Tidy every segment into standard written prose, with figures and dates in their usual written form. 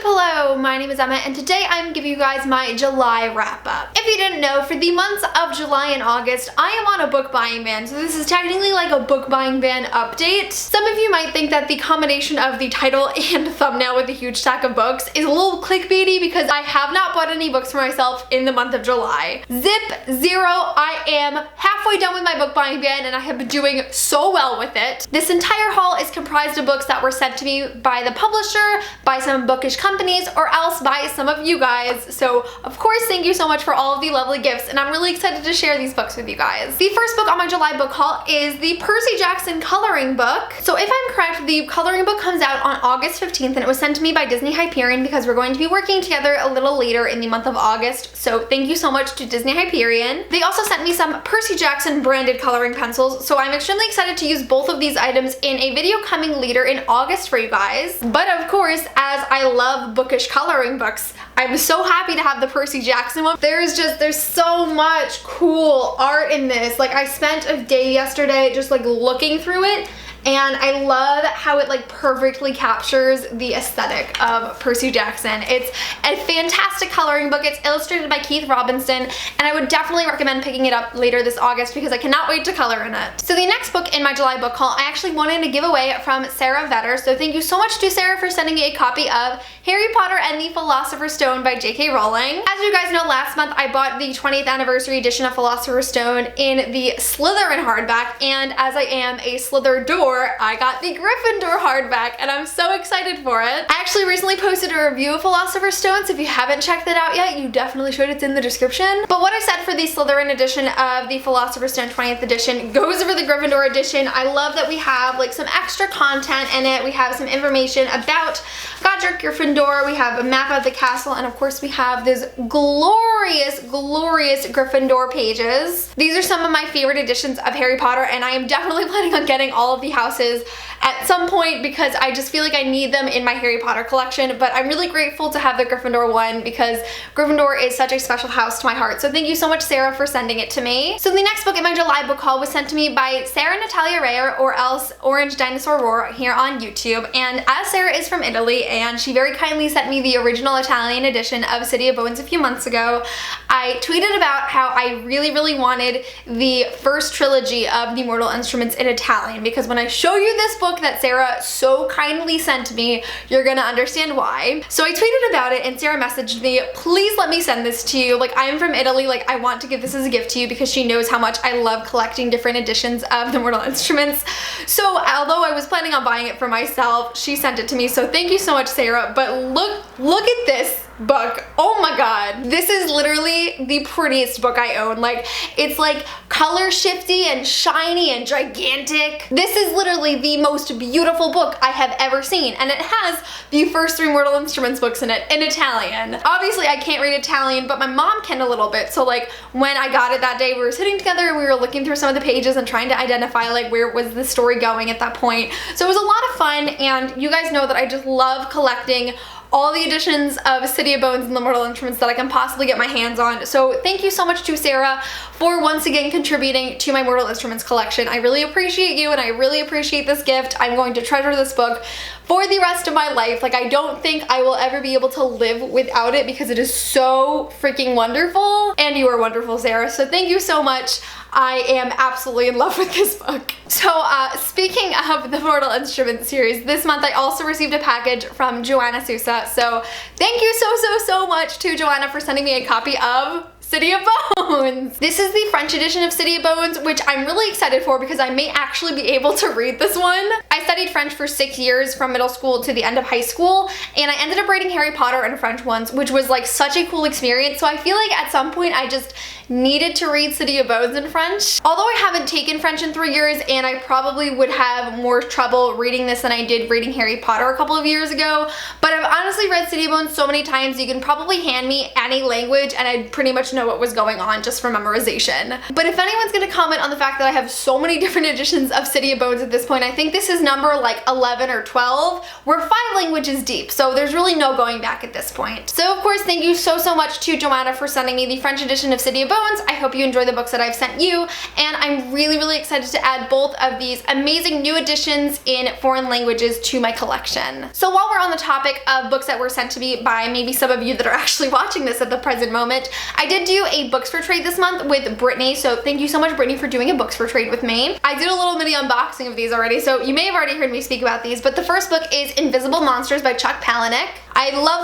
Hello, my name is Emma and today I'm giving you guys my July wrap up. If you didn't know, for the months of July and August, I am on a book buying ban, so this is technically like a book buying ban update. Some of you might think that the combination of the title and thumbnail with a huge stack of books is a little clickbaity because I have not bought any books for myself in the month of July. Zip, zero, I am halfway done with my book buying ban and I have been doing so well with it. This entire haul is comprised of books that were sent to me by the publisher, by some bookish companies, or else by some of you guys. So of course, thank you so much for all of the lovely gifts and I'm really excited to share these books with you guys. The first book on my July book haul is the Percy Jackson coloring book. So if I'm correct, the coloring book comes out on August 15th and it was sent to me by Disney Hyperion because we're going to be working together a little later in the month of August. So thank you so much to Disney Hyperion. They also sent me some Percy Jackson branded coloring pencils. So I'm extremely excited to use both of these items in a video coming later in August for you guys. But of course, as I love bookish coloring books, I'm so happy to have the Percy Jackson one. There's so much cool art in this. Like, I spent a day yesterday just like looking through it, and I love how it like perfectly captures the aesthetic of Percy Jackson. It's a fantastic coloring book. It's illustrated by Keith Robinson, and I would definitely recommend picking it up later this August because I cannot wait to color in it. So the next book in my July book haul, I actually wanted to give away from Sarah Vetter. So thank you so much to Sarah for sending me a copy of Harry Potter and the Philosopher's Stone by J.K. Rowling. As you guys know, last month I bought the 20th anniversary edition of Philosopher's Stone in the Slytherin hardback, and as I am a Slytherador, I got the Gryffindor hardback and I'm so excited for it. I actually recently posted a review of Philosopher's Stone, so if you haven't checked that out yet, you definitely should. It's in the description. But what I said for the Slytherin edition of the Philosopher's Stone 20th edition goes over the Gryffindor edition. I love that we have like some extra content in it. We have some information about Godric Gryffindor. We have a map of the castle, and of course we have these glorious Gryffindor pages. These are some of my favorite editions of Harry Potter, and I am definitely planning on getting all of the houses at some point because I just feel like I need them in my Harry Potter collection. But I'm really grateful to have the Gryffindor one because Gryffindor is such a special house to my heart. So thank you so much, Sarah, for sending it to me. So the next book in my July book haul was sent to me by Sarah Natalia Rayer, or else Orange Dinosaur Roar, here on YouTube. And as Sarah is from Italy and she very kindly sent me the original Italian edition of City of Bones a few months ago, I tweeted about how I really wanted the first trilogy of the Mortal Instruments in Italian, because when I show you this book that Sarah so kindly sent to me, you're gonna understand why. So I tweeted about it and Sarah messaged me, please let me send this to you. Like, I am from Italy, like I want to give this as a gift to you, because she knows how much I love collecting different editions of the Mortal Instruments. So although I was planning on buying it for myself, she sent it to me. So thank you so much, Sarah. But look at this book. Oh my god, this is literally the prettiest book I own. Like, it's like color shifty and shiny and gigantic. This is literally the most beautiful book I have ever seen, and it has the first 3 Mortal Instruments books in it in Italian. Obviously I can't read Italian, but my mom can a little bit, so like when I got it that day, we were sitting together and we were looking through some of the pages and trying to identify like where was the story going at that point. So it was a lot of fun, and you guys know that I just love collecting all the editions of City of Bones and the Mortal Instruments that I can possibly get my hands on. So thank you so much to Sarah for once again contributing to my Mortal Instruments collection. I really appreciate you and I really appreciate this gift. I'm going to treasure this book for the rest of my life. Like, I don't think I will ever be able to live without it because it is so freaking wonderful. And you are wonderful, Sarah. So thank you so much. I am absolutely in love with this book. So speaking of the Mortal Instruments series, this month I also received a package from Joana Sousa. So thank you so much to Joana for sending me a copy of City of Bones. This is the French edition of City of Bones, which I'm really excited for because I may actually be able to read this one. I studied French for 6 years from middle school to the end of high school, and I ended up reading Harry Potter and French once, which was like such a cool experience. So I feel like at some point I just needed to read City of Bones in French. Although I haven't taken French in 3 years, and I probably would have more trouble reading this than I did reading Harry Potter a couple of years ago, but I've honestly read City of Bones so many times, you can probably hand me any language and I'd pretty much to know what was going on just for memorization. But if anyone's gonna comment on the fact that I have so many different editions of City of Bones at this point, I think this is number like 11 or 12. We're 5 languages deep, so there's really no going back at this point. So of course, thank you so much to Joana for sending me the French edition of City of Bones. I hope you enjoy the books that I've sent you, and I'm really excited to add both of these amazing new editions in foreign languages to my collection. So while we're on the topic of books that were sent to me by maybe some of you that are actually watching this at the present moment, I did do a books for trade this month with Brittany, so thank you so much, Brittany, for doing a books for trade with me. I did a little mini unboxing of these already, so you may have already heard me speak about these, but the first book is Invisible Monsters by Chuck Palahniuk. I love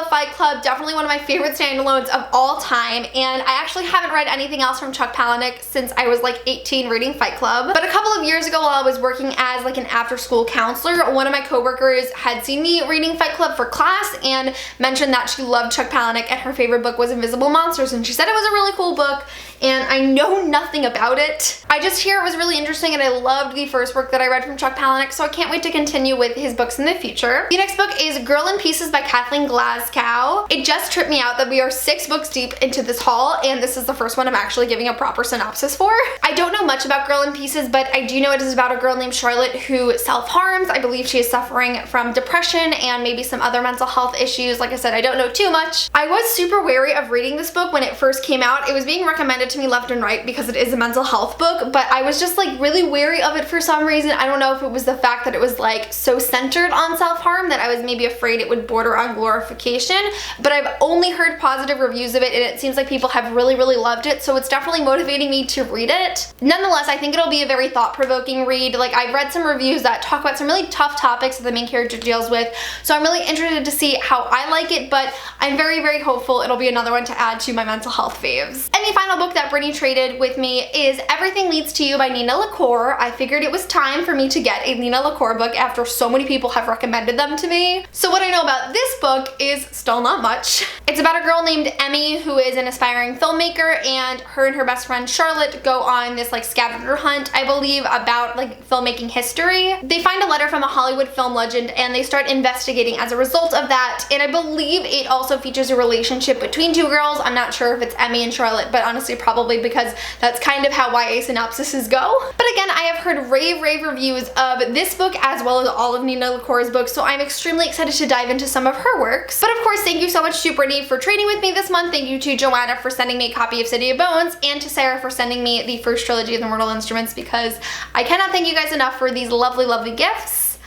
Fight Club, definitely one of my favorite standalones of all time, and I actually haven't read anything else from Chuck Palahniuk since I was like 18 reading Fight Club. But a couple of years ago, while I was working as like an after-school counselor, one of my coworkers had seen me reading Fight Club for class and mentioned that she loved Chuck Palahniuk and her favorite book was Invisible Monsters, and she said it was a really cool book, and I know nothing about it. I just hear it was really interesting, and I loved the first work that I read from Chuck Palahniuk, so I can't wait to continue with his books in the future. The next book is Girl in Pieces by Kathleen Glascow. It just tripped me out that we are 6 books deep into this haul, and this is the first one I'm actually giving a proper synopsis for. I don't know much about Girl in Pieces, but I do know it is about a girl named Charlotte who self-harms. I believe she is suffering from depression and maybe some other mental health issues. Like I said, I don't know too much. I was super wary of reading this book when it first came out. It was being recommended to me left and right because it is a mental health book, but I was just like really wary of it for some reason. I don't know if it was the fact that it was like so centered on self-harm that I was maybe afraid it would border on glorification, but I've only heard positive reviews of it, and it seems like people have really loved it, so it's definitely motivating me to read it. Nonetheless, I think it'll be a very thought-provoking read. Like, I've read some reviews that talk about some really tough topics that the main character deals with, so I'm really interested to see how I like it, but I'm very hopeful it'll be another one to add to my mental health faves. And the final book that Brittany traded with me is Everything Leads to You by Nina LaCour. I figured it was time for me to get a Nina LaCour book after so many people have recommended them to me. So what I know about this book is still not much. It's about a girl named Emmy who is an aspiring filmmaker, and her best friend Charlotte go on this like scavenger hunt, I believe, about like filmmaking history. They find a letter from a Hollywood film legend and they start investigating as a result of that, and I believe it also features a relationship between 2 girls. I'm not sure if it's Emmy and Charlotte, but honestly probably because that's kind of how YA synopsises go. But again, I have heard rave reviews of this book as well as all of Nina LaCour's books, so I'm extremely excited to dive into some of her works. But of course, thank you so much to Brittany for trading with me this month. Thank you to Joana for sending me a copy of City of Bones, and to Sarah for sending me the first trilogy of the Mortal Instruments, because I cannot thank you guys enough for these lovely gifts.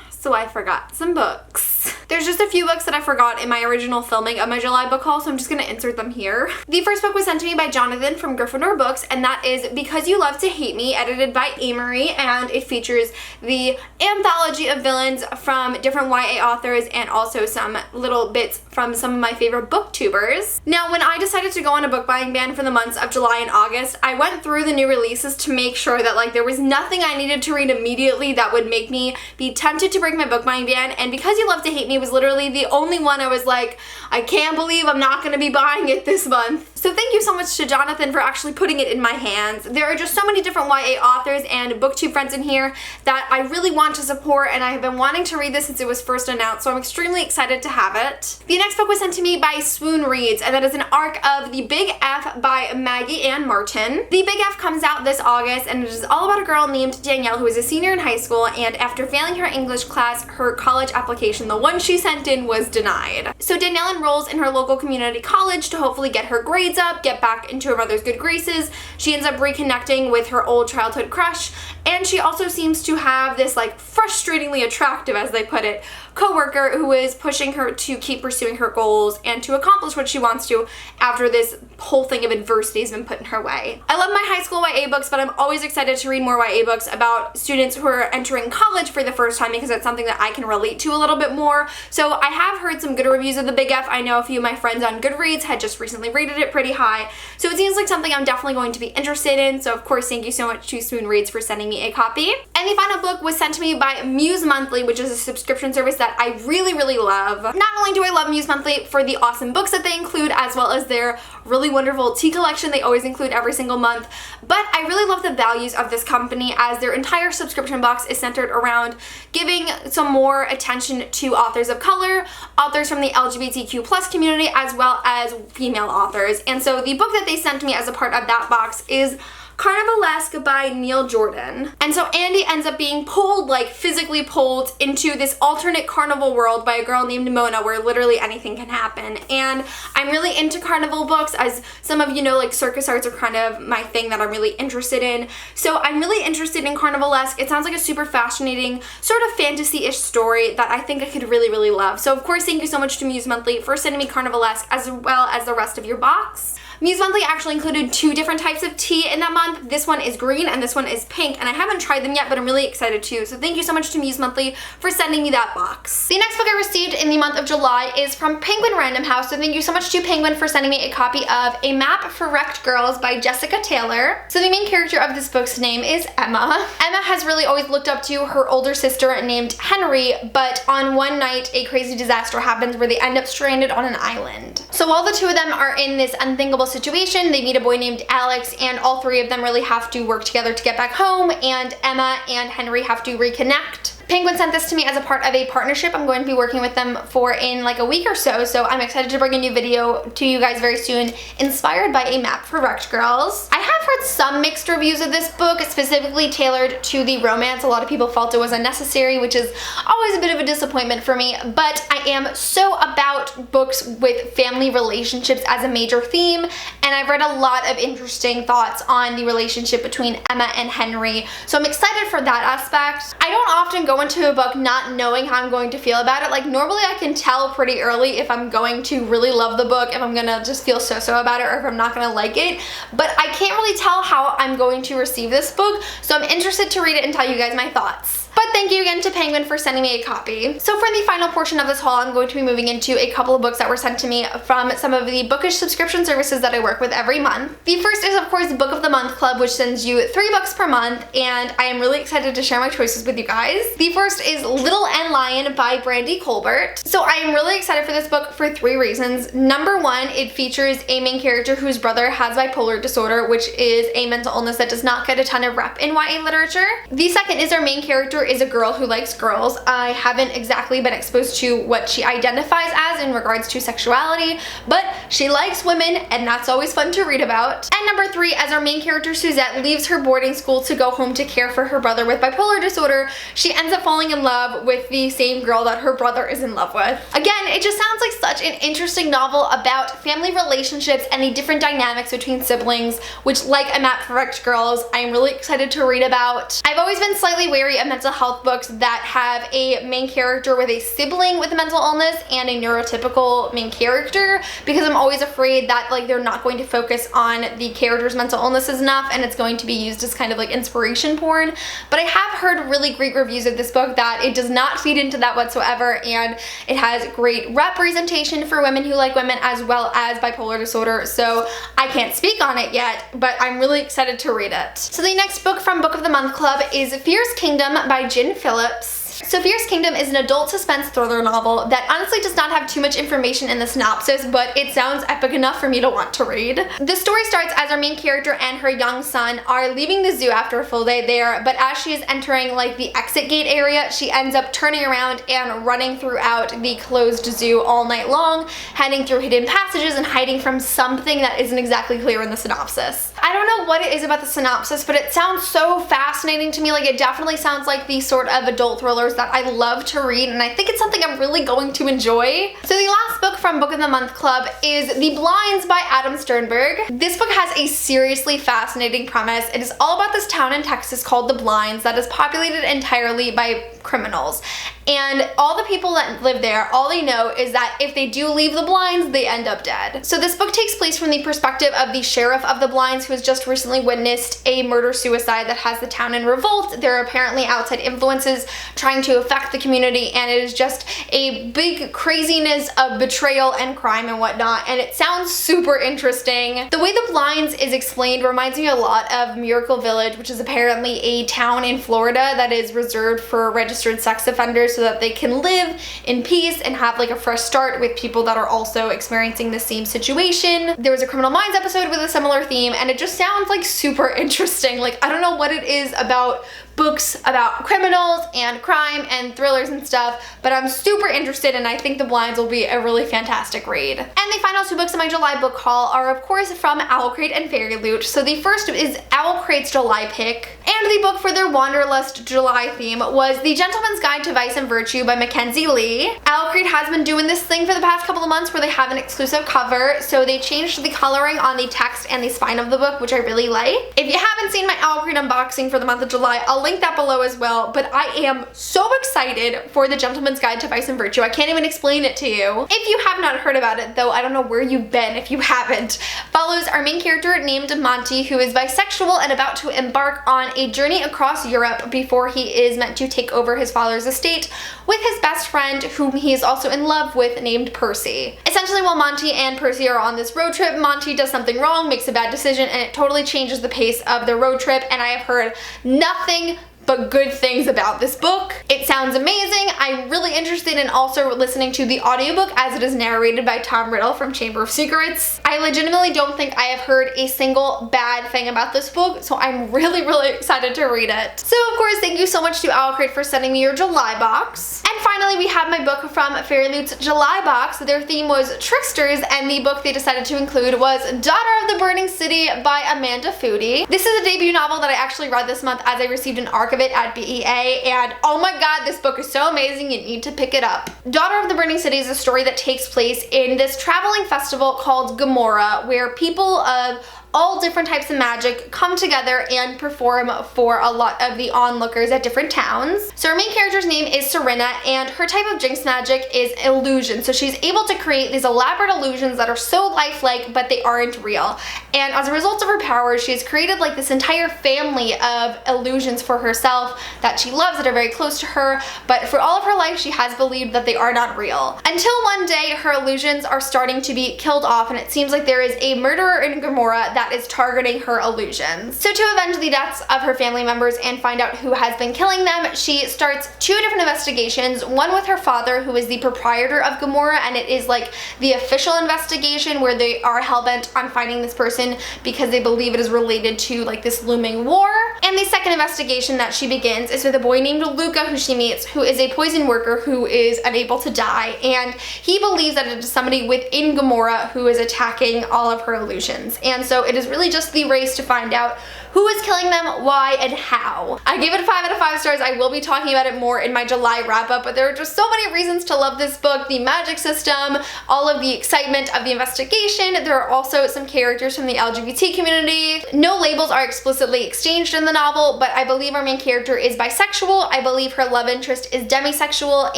So I forgot some books. There's just a few books that I forgot in my original filming of my July book haul, so I'm just gonna insert them here. The first book was sent to me by Jonathan from Gryffindor Books, and that is Because You Love to Hate Me, edited by Amory, and it features the anthology of villains from different YA authors and also some little bits from some of my favorite booktubers. Now, when I decided to go on a book buying ban for the months of July and August, I went through the new releases to make sure that like there was nothing I needed to read immediately that would make me be tempted to break my book buying ban, and Because You Love to Hate Me was literally the only one I was like, I can't believe I'm not gonna be buying it this month. So thank you so much to Jonathan for actually putting it in my hands. There are just so many different YA authors and booktube friends in here that I really want to support, and I have been wanting to read this since it was first announced, so I'm extremely excited to have it. The next book was sent to me by Swoon Reads, and that is an arc of The Big F by Maggie Ann Martin. The Big F comes out this August, and it is all about a girl named Danielle who is a senior in high school, and after failing her English class, her college application, the one she sent in, was denied. So Danielle enrolls in her local community college to hopefully get her grades up, get back into her mother's good graces. She ends up reconnecting with her old childhood crush, and she also seems to have this like frustratingly attractive, as they put it, coworker who is pushing her to keep pursuing her goals and to accomplish what she wants to after this whole thing of adversity has been put in her way. I love my high school YA books, but I'm always excited to read more YA books about students who are entering college for the first time, because that's something that I can relate to a little bit more. So I have heard some good reviews of The Big F. I know a few of my friends on Goodreads had just recently rated it pretty high, so it seems like something I'm definitely going to be interested in. So of course, thank you so much to Swoon Reads for sending me a copy. And the final book was sent to me by Muse Monthly, which is a subscription service that that I really, really love. Not only do I love Muse Monthly for the awesome books that they include, as well as their really wonderful tea collection they always include every single month, but I really love the values of this company, as their entire subscription box is centered around giving some more attention to authors of color, authors from the LGBTQ plus community, as well as female authors. And so the book that they sent me as a part of that box is Carnivalesque by Neil Jordan. And so Andy ends up being pulled, like physically pulled, into this alternate carnival world by a girl named Mona, where literally anything can happen. And I'm really into carnival books, as some of you know, like circus arts are kind of my thing that I'm really interested in. So I'm really interested in Carnivalesque. It sounds like a super fascinating sort of fantasy-ish story that I think I could really, really love. So of course, thank you so much to Muse Monthly for sending me Carnivalesque, as well as the rest of your box. Muse Monthly actually included 2 different types of tea in that month. This one is green and this one is pink, and I haven't tried them yet, but I'm really excited to. So thank you so much to Muse Monthly for sending me that box. The next book I received in the month of July is from Penguin Random House, so thank you so much to Penguin for sending me a copy of A Map for Wrecked Girls by Jessica Taylor. So the main character of this book's name is Emma. Emma has really always looked up to her older sister named Henry, but on one night a crazy disaster happens where they end up stranded on an island. So while the two of them are in this unthinkable situation, they meet a boy named Alex, and all 3 of them really have to work together to get back home, and Emma and Henry have to reconnect. Penguin sent this to me as a part of a partnership I'm going to be working with them for in like a week or so, so I'm excited to bring a new video to you guys very soon, inspired by A Map for Wrecked Girls. I have heard some mixed reviews of this book, specifically tailored to the romance. A lot of people felt it was unnecessary, which is always a bit of a disappointment for me, but I am so about books with family relationships as a major theme, and I've read a lot of interesting thoughts on the relationship between Emma and Henry, so I'm excited for that aspect. I don't often go into a book not knowing how I'm going to feel about it. Like normally I can tell pretty early if I'm going to really love the book, if I'm gonna just feel so-so about it, or if I'm not gonna like it, but I can't really tell how I'm going to receive this book, so I'm interested to read it and tell you guys my thoughts. But thank you again to Penguin for sending me a copy. So for the final portion of this haul, I'm going to be moving into a couple of books that were sent to me from some of the bookish subscription services that I work with every month. The first is of course Book of the Month Club, which sends you 3 books per month, and I am really excited to share my choices with you guys. The first is Little and Lion by Brandy Colbert. So I am really excited for this book for 3 reasons. Number 1, it features a main character whose brother has bipolar disorder, which is a mental illness that does not get a ton of rep in YA literature. The second is our main character is a girl who likes girls. I haven't exactly been exposed to what she identifies as in regards to sexuality, but she likes women, and that's always fun to read about. And number 3, as our main character Suzette leaves her boarding school to go home to care for her brother with bipolar disorder, she ends up falling in love with the same girl that her brother is in love with. Again, it just sounds like such an interesting novel about family relationships and the different dynamics between siblings, which, like A Map for Wrecked Girls, I'm really excited to read about. I've always been slightly wary of mental health books that have a main character with a sibling with a mental illness and a neurotypical main character, because I'm always afraid that like they're not going to focus on the character's mental illnesses enough, and it's going to be used as kind of like inspiration porn. But I have heard really great reviews of this book that it does not feed into that whatsoever, and it has great representation for women who like women as well as bipolar disorder, so I can't speak on it yet, but I'm really excited to read it. So the next book from Book of the Month Club is Fierce Kingdom by Phillips. So Fierce Kingdom is an adult suspense thriller novel that honestly does not have too much information in the synopsis, but it sounds epic enough for me to want to read. The story starts as our main character and her young son are leaving the zoo after a full day there, but as she is entering like the exit gate area, she ends up turning around and running throughout the closed zoo all night long, heading through hidden passages and hiding from something that isn't exactly clear in the synopsis. I don't know what it is about the synopsis, but it sounds so fascinating to me. Like it definitely sounds like the sort of adult thrillers that I love to read, and I think it's something I'm really going to enjoy. So the last book from Book of the Month Club is The Blinds by Adam Sternberg. This book has a seriously fascinating premise. It is all about this town in Texas called The Blinds that is populated entirely by criminals. And all the people that live there, all they know is that if they do leave the blinds, they end up dead. So this book takes place from the perspective of the sheriff of the blinds, who has just recently witnessed a murder-suicide that has the town in revolt. There are apparently outside influences trying to affect the community, and it is just a big craziness of betrayal and crime and whatnot, and it sounds super interesting. The way The Blinds is explained reminds me a lot of Miracle Village, which is apparently a town in Florida that is reserved for registered registered sex offenders so that they can live in peace and have like a fresh start with people that are also experiencing the same situation. There was a Criminal Minds episode with a similar theme, and it just sounds like super interesting. Like, I don't know what it is about books about criminals and crime and thrillers and stuff, but I'm super interested, and I think The Blinds will be a really fantastic read. And the final two books in my July book haul are of course from Owl Crate and Fairyloot. So the first is Owl Crate's July pick, and the book for their Wanderlust July theme was The Gentleman's Guide to Vice and Virtue by Mackenzie Lee. Owl Crate has been doing this thing for the past couple of months where they have an exclusive cover, so they changed the coloring on the text and the spine of the book, which I really like. If you haven't seen my Owl Crate unboxing for the month of July, I'll link that below as well, but I am so excited for The Gentleman's Guide to Vice and Virtue. I can't even explain it to you. If you have not heard about it though, I don't know where you've been if you haven't. Follows our main character named Monty, who is bisexual and about to embark on a journey across Europe before he is meant to take over his father's estate with his best friend, whom he is also in love with, named Percy. Essentially, while Monty and Percy are on this road trip, Monty does something wrong, makes a bad decision, and it totally changes the pace of the road trip, and I have heard nothing but good things about this book. It sounds amazing. I'm really interested in also listening to the audiobook as it is narrated by Tom Riddle from Chamber of Secrets. I legitimately don't think I have heard a single bad thing about this book, so I'm really excited to read it. So of course, thank you so much to Owl Crate for sending me your July box. And finally, we have my book from Fairyloot's July box. Their theme was Tricksters, and the book they decided to include was Daughter of the Burning City by Amanda Foodie. This is a debut novel that I actually read this month as I received an arc of it at BEA, and oh my god, this book is so amazing, you need to pick it up. Daughter of the Burning City is a story that takes place in this traveling festival called Gomorrah, where people of all different types of magic come together and perform for a lot of the onlookers at different towns. So our main character's name is Serena, and her type of jinx magic is illusion. So she's able to create these elaborate illusions that are so lifelike, but they aren't real. And as a result of her powers, she has created like this entire family of illusions for herself that she loves, that are very close to her, but for all of her life she has believed that they are not real. Until one day her illusions are starting to be killed off, and it seems like there is a murderer in Gomorrah that is targeting her illusions. So to avenge the deaths of her family members and find out who has been killing them, she starts two different investigations, one with her father, who is the proprietor of Gomorrah, and it is like the official investigation where they are hellbent on finding this person because they believe it is related to like this looming war. And the second investigation that she begins is with a boy named Luca, who she meets, who is a poison worker who is unable to die, and he believes that it is somebody within Gomorrah who is attacking all of her illusions. And so it is really just the race to find out who is killing them, why, and how. I gave it 5 out of 5 stars. I will be talking about it more in my July wrap-up, but there are just so many reasons to love this book. The magic system, all of the excitement of the investigation. There are also some characters from the LGBT community. No labels are explicitly exchanged in the novel, but I believe our main character is bisexual. I believe her love interest is demisexual,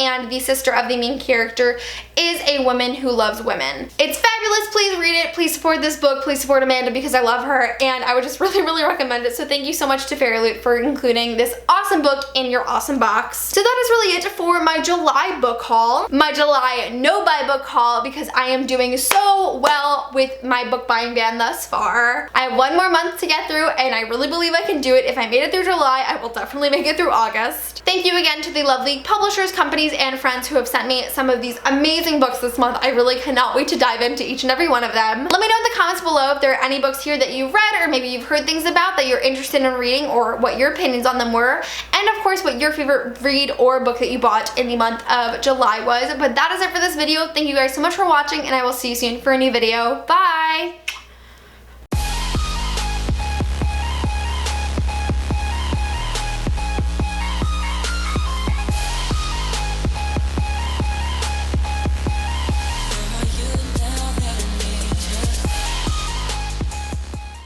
and the sister of the main character is a woman who loves women. It's fabulous. Please read it. Please support this book. Please support Amanda because I love her, and I would just really recommend it. So thank you so much to Fairyloot for including this awesome book in your awesome box. So that is really it for my July book haul. My July no buy book haul, because I am doing so well with my book buying ban thus far. I have one more month to get through, and I really believe I can do it. If I made it through July, I will definitely make it through August. Thank you again to the lovely publishers, companies, and friends who have sent me some of these amazing books this month. I really cannot wait to dive into each and every one of them. Let me know in the comments below if there are any books here that you've read, or maybe you've heard things about that you're interested in reading, or what your opinions on them were, and of course what your favorite read or book that you bought in the month of July was. But that is it for this video. Thank you guys so much for watching, and I will see you soon for a new video. Bye!